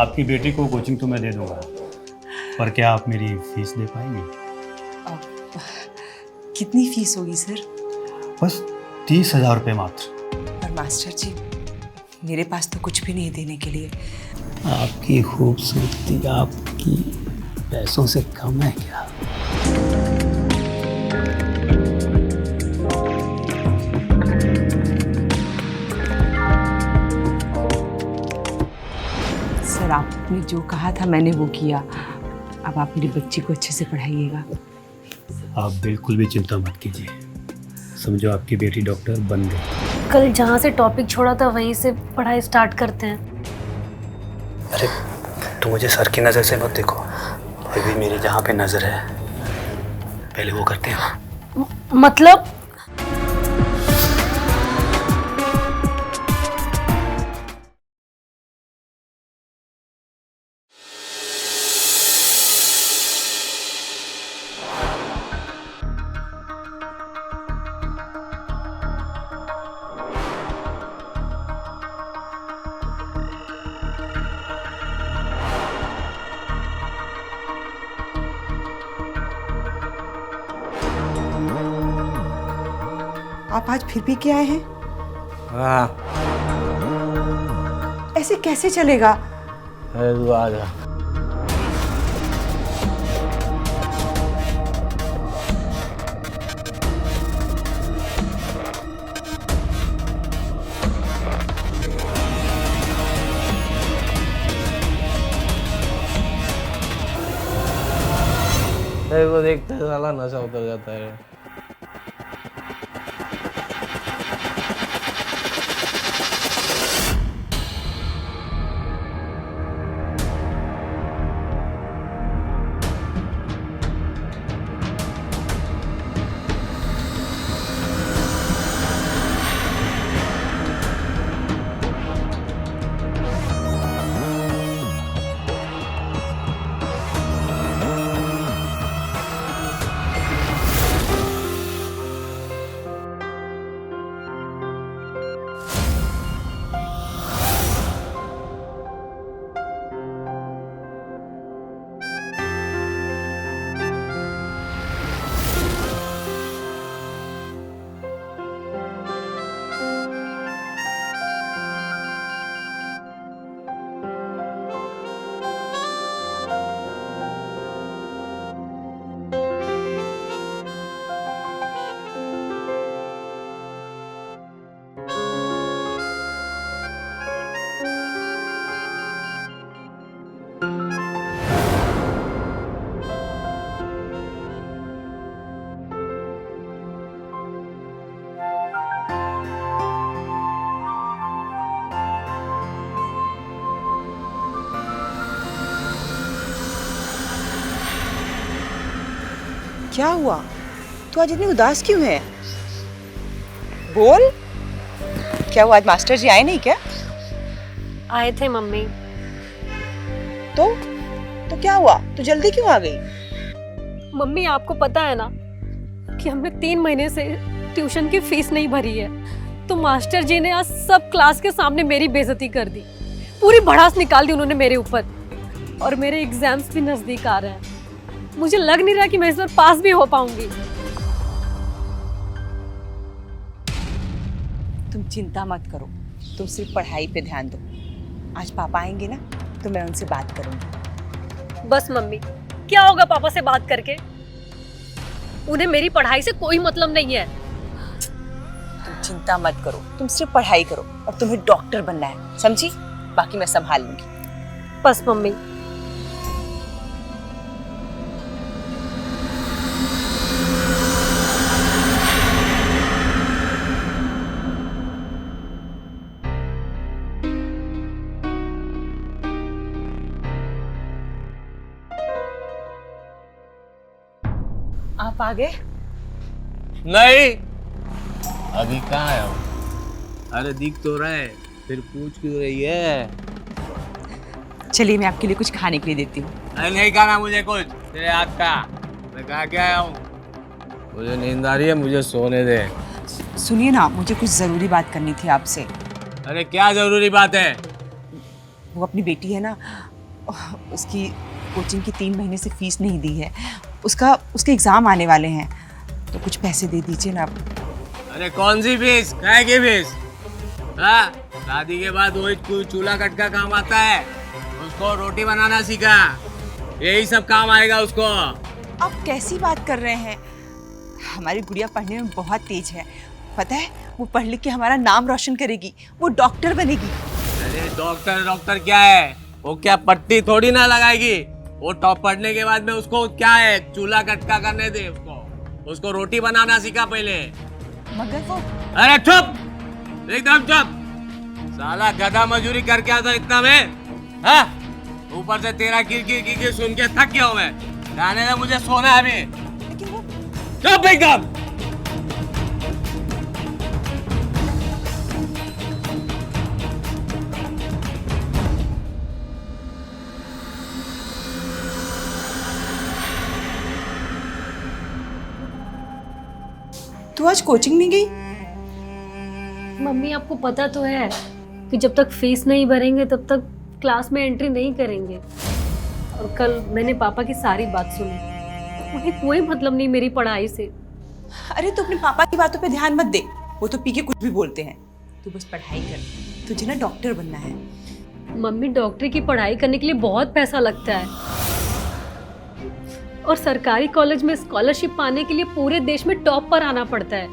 आपकी बेटी को कोचिंग तो मैं दे दूंगा, पर क्या आप मेरी फीस दे पाएंगे? कितनी फीस होगी सर? बस 30,000 रुपये मात्र। पर मास्टर जी, मेरे पास तो कुछ भी नहीं देने के लिए। आपकी खूबसूरती आपकी पैसों से कम है क्या? सर, आपने जो कहा था मैंने वो किया। अब आप मेरी बच्ची को अच्छे से पढ़ाइएगा। आप बिल्कुल भी चिंता मत कीजिए, समझो आपकी बेटी डॉक्टर बन गई। कल जहाँ से टॉपिक छोड़ा था वहीं से पढ़ाई स्टार्ट करते हैं। अरे तू मुझे सर की नज़र से मत देखो, अभी मेरी जहाँ पे नज़र है पहले वो करते हैं। मतलब आप आज फिर भी क्या आए हैं? हाँ, ऐसे कैसे चलेगा? अरे तू आ जा। अरे वो देखते साला नशा उतर जाता है। क्या हुआ? तू आज इतनी उदास क्यों है? बोल, क्या हुआ? आज मास्टर जी आए नहीं क्या? आए थे मम्मी। तो क्या हुआ? तू जल्दी क्यों आ गई? मम्मी आपको पता है ना कि हमने 3 महीने से ट्यूशन की फीस नहीं भरी है, तो मास्टर जी ने आज सब क्लास के सामने मेरी बेइज्जती कर दी। पूरी भड़ास निकाल दी उन्होंने मेरे ऊपर, और मेरे एग्जाम्स भी नजदीक आ रहे हैं। मुझे लग नहीं रहा कि मैं इस बार पास भी हो पाऊंगी। तुम चिंता मत करो, तुम सिर्फ पढ़ाई पे ध्यान दो। आज पापा आएंगे ना, तो मैं उनसे बात करूंगी। बस मम्मी, क्या होगा पापा से बात करके? उन्हें मेरी पढ़ाई से कोई मतलब नहीं है। तुम चिंता मत करो, तुम सिर्फ पढ़ाई करो, और तुम्हें डॉक्टर बनना है, समझी? बाकी मैं संभाल लूंगी। बस मम्मी। आप आ गए? नहीं, अभी कहाँ आया हूँ? अरे दिख तो रहा है, फिर पूछ क्यों रही है? चलिए मैं आपके लिए कुछ खाने के लिए देती हूँ। अरे नहीं खाना मुझे कुछ तेरे हाथ का। मैं कहा क्या आया हूँ? मुझे नींद आ रही है, मुझे सोने दे। सुनिए ना, मुझे कुछ जरूरी बात करनी थी आपसे। अरे क्या जरूरी बात है? वो अपनी बेटी है ना, उसकी कोचिंग की 3 महीने से फीस नहीं दी है। उसके एग्ज़ाम आने वाले हैं, तो कुछ पैसे दे दीजिए ना आप। अरे कौन सी फीस, काय की फीस? हाँ, शादी के बाद वही चूल्हा कट का काम आता है, उसको रोटी बनाना सीखा, यही सब काम आएगा उसको। आप कैसी बात कर रहे हैं? हमारी गुड़िया पढ़ने में बहुत तेज है, पता है? वो पढ़ लिख के हमारा नाम रोशन करेगी, वो डॉक्टर बनेगी। अरे डॉक्टर क्या है? वो क्या पट्टी थोड़ी ना लगाएगी? वो टॉप पढ़ने के बाद में उसको क्या है, चूल्हा कटका करने दे उसको रोटी बनाना सीखा पहले। मगर वो अरे चुप, एकदम चुप। साला गधा मजूरी करके आता इतना में, हाँ? ऊपर से तेरा किर सुन के थक गया हूँ मैं। जाने दे, मुझे सोना है अभी। लेकिन वो चुप एकदम। तू आज कोचिंग नहीं गई? मम्मी आपको पता तो है कि जब तक फीस नहीं भरेंगे तब तक क्लास में एंट्री नहीं करेंगे। और कल मैंने पापा की सारी बात सुनी, उन्हें कोई मतलब नहीं मेरी पढ़ाई से। अरे तू अपने पापा की बातों पे ध्यान मत दे, वो तो पी के कुछ भी बोलते हैं। तू बस पढ़ाई कर, तुझे ना डॉक्टर बनना है। मम्मी डॉक्टरी की पढ़ाई करने के लिए बहुत पैसा लगता है, और सरकारी कॉलेज में स्कॉलरशिप पाने के लिए पूरे देश में टॉप पर आना पड़ता है।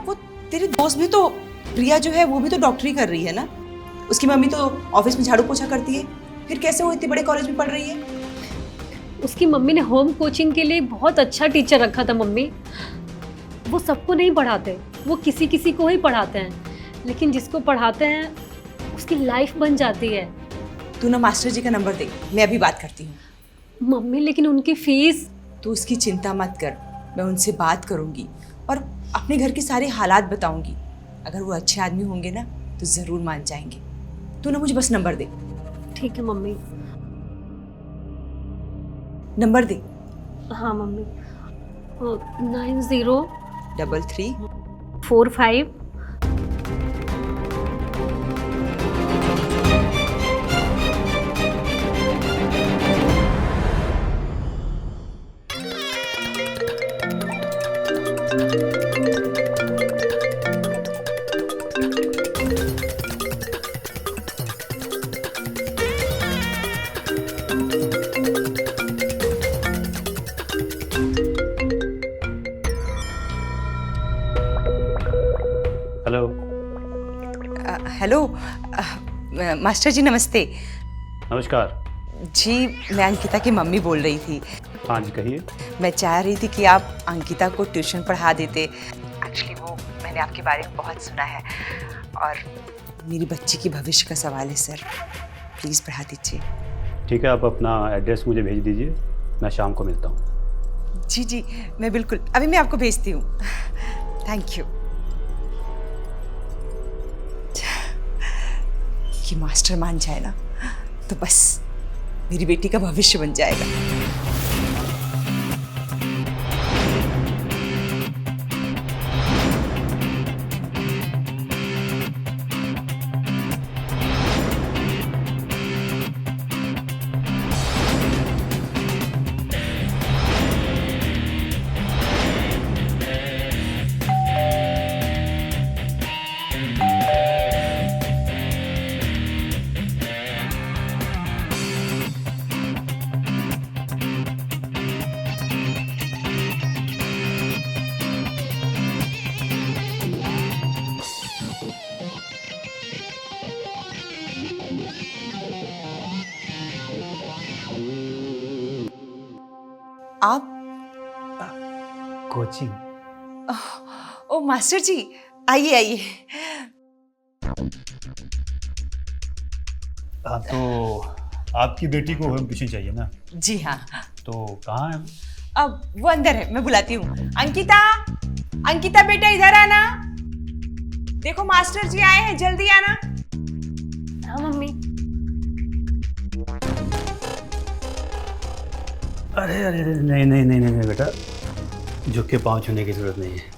वो तेरी दोस्त भी तो, प्रिया जो है, वो भी तो डॉक्टरी कर रही है ना। उसकी मम्मी तो ऑफिस में झाड़ू पोछा करती है, फिर कैसे वो इतने बड़े कॉलेज में पढ़ रही है? उसकी मम्मी ने होम कोचिंग के लिए बहुत अच्छा टीचर रखा था। मम्मी वो सबको नहीं पढ़ाते, वो किसी किसी को ही पढ़ाते हैं, लेकिन जिसको पढ़ाते हैं उसकी लाइफ बन जाती है। तू ना मास्टर जी का नंबर दे, मैं अभी बात करती हूँ। मम्मी लेकिन उनकी फीस। तू उसकी चिंता मत कर, मैं उनसे बात करूँगी और अपने घर के सारे हालात बताऊँगी। अगर वो अच्छे आदमी होंगे ना तो ज़रूर मान जाएंगे। तू ना मुझे बस नंबर दे। ठीक है मम्मी। नंबर दे। हाँ मम्मी। 90 33 45 हेलो। हेलो मास्टर जी नमस्ते। नमस्कार। जी मैं अंकिता की मम्मी बोल रही थी। हाँ जी कहिए। मैं चाह रही थी कि आप अंकिता को ट्यूशन पढ़ा देते। एक्चुअली वो मैंने आपके बारे में बहुत सुना है और मेरी बच्ची की भविष्य का सवाल है सर, प्लीज़ पढ़ा दीजिए। ठीक है, आप अपना एड्रेस मुझे भेज दीजिए, मैं शाम को मिलता हूँ। जी जी मैं बिल्कुल, अभी मैं आपको भेजती हूँ। Thank you. कि मास्टर मान जाए ना तो बस मेरी बेटी का भविष्य बन जाएगा। आप कोचिंग? ओ मास्टर जी आइए आइए। हाँ, तो आपकी बेटी को होम ट्यूशन चाहिए ना? जी हाँ। तो कहाँ है? अब वो अंदर है, मैं बुलाती हूँ। अंकिता, अंकिता बेटा इधर आना। देखो मास्टर जी आए हैं, जल्दी आना। हाँ मम्मी। अरे अरे अरे, नहीं नहीं नहीं नहीं बेटा, झुक के पाँव छूने की जरूरत नहीं है।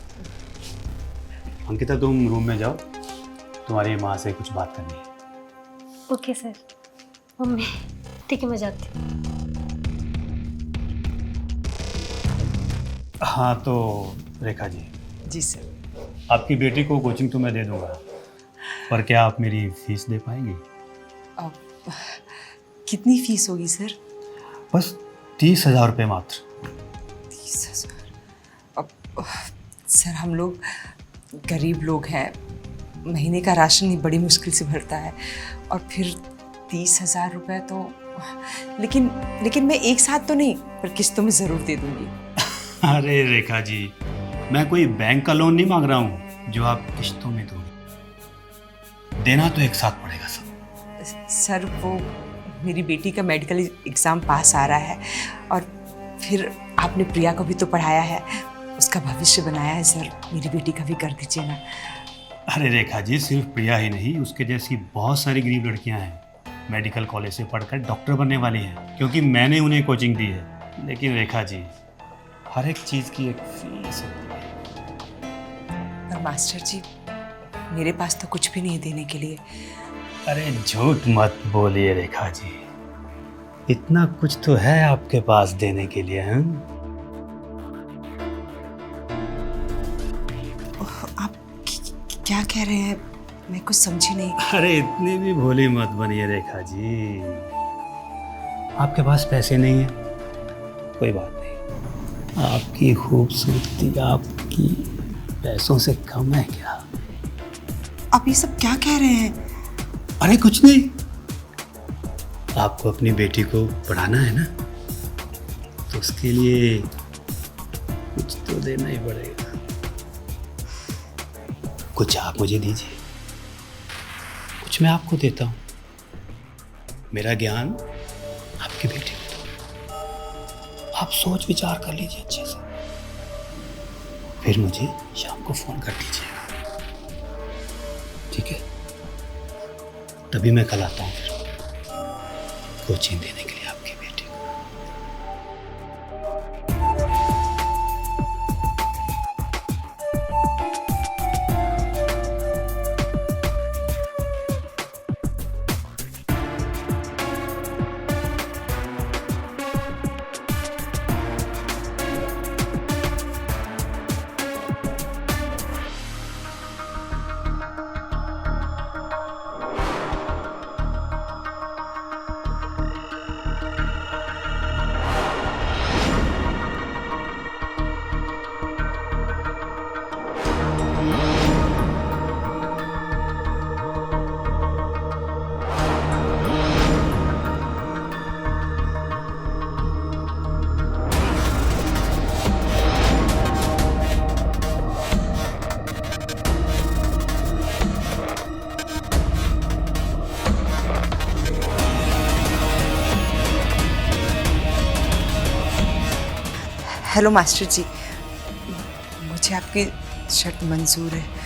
अंकिता तुम रूम में जाओ, तुम्हारी माँ से कुछ बात करनी है। Okay sir. मम्मी ठीक है, मैं जाती हूँ। हाँ तो रेखा जी, जी सर। आपकी बेटी को कोचिंग तो मैं दे दूंगा, पर क्या आप मेरी फीस दे पाएंगी? अब कितनी फीस होगी सर? बस 30,000 रुपये मात्र। 30,000? अब सर हम लोग गरीब लोग हैं, महीने का राशन ही बड़ी मुश्किल से भरता है, और फिर 30,000 रुपये तो लेकिन मैं एक साथ तो नहीं, पर किस्तों में ज़रूर दे दूंगी। अरे रेखा जी, मैं कोई बैंक का लोन नहीं मांग रहा हूँ जो आप किस्तों में दोगे। देना तो एक साथ पड़ेगा सब। सर वो मेरी बेटी का मेडिकल एग्ज़ाम पास आ रहा है, और फिर आपने प्रिया को भी तो पढ़ाया है, उसका भविष्य बनाया है सर, मेरी बेटी का भी कर दीजिए ना। अरे रेखा जी, सिर्फ प्रिया ही नहीं, उसके जैसी बहुत सारी गरीब लड़कियां हैं, मेडिकल कॉलेज से पढ़कर डॉक्टर बनने वाली हैं, क्योंकि मैंने उन्हें कोचिंग दी है। लेकिन रेखा जी, हर एक चीज़ की एक फीस होती है। पर मास्टर जी, मेरे पास तो कुछ भी नहीं है देने के लिए। अरे झूठ मत बोलिए रेखा जी, इतना कुछ तो है आपके पास देने के लिए। हैं? आप क्या कह रहे हैं? मैं कुछ समझी नहीं। अरे इतनी भी भोली मत बनिए रेखा जी, आपके पास पैसे नहीं है, कोई बात नहीं। आपकी खूबसूरती आपकी पैसों से कम है क्या? आप ये सब क्या कह रहे हैं? अरे कुछ नहीं, आपको अपनी बेटी को पढ़ाना है ना, तो उसके लिए कुछ तो देना ही पड़ेगा। कुछ आप मुझे दीजिए, कुछ मैं आपको देता हूँ। मेरा ज्ञान आपकी बेटी को दो। आप सोच विचार कर लीजिए अच्छे से, फिर मुझे शाम को फोन कर दीजिएगा, ठीक है? तभी मैं कल आता हूँ फिर कोचिंग देने के लिए आपकी बेटी को। हेलो मास्टर जी, मुझे आपकी शर्त मंजूर है।